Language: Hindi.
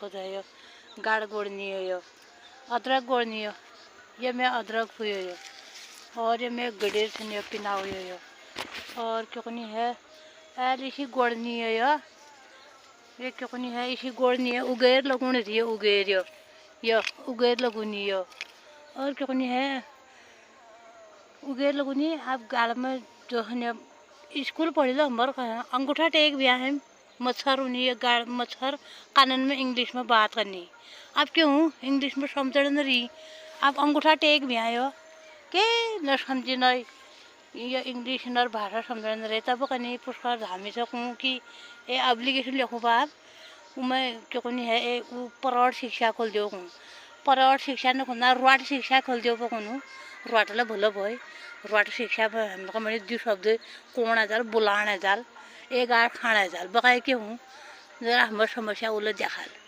खुद है यो गाड़ गोड़नी है यो अदरक गोड़नी है ये मैं अदरक हुई यो और ये मैं गडेर से पिना हुई यो और क्यों नहीं है ऐल इसी गोड़नी है ये क्यों नहीं है इसी गोड़नी है उगेर लगून रही है उगेर यो उगेर लगूनी यो और क्यों नहीं है उगेर लगूनी आप गाल में जो है स्कूल पढ़ी लो हमारे कहा अंगूठा टेक भी है मच्छर उन्हीं गाड़ मच्छर कानून में इंग्लिश में बात करनी आप क्यों इंग्लिश में समझ नहीं रही आप अंगूठा टेक भी आयो के न समझी नहीं ये इंग्लिश नर भाषा समझ नहीं रहे तब कहीं पुष्कर धामी सकूँ कि ये एप्लीकेशन लिखूँ बाप मैं क्यों नहीं है ये प्रौढ़ शिक्षा खोल दो प्रौढ़ शिक्षा न खोलना रुआट शिक्षा खोल दो पकड़ू रुआटला भलो भाई रुआट शिक्षा हम लोग मैंने दो शब्द कोण जाल बुलाने जाल एक आर खाने जाल बकाए क्यों जरा हमारी समस्या उलझ जाखल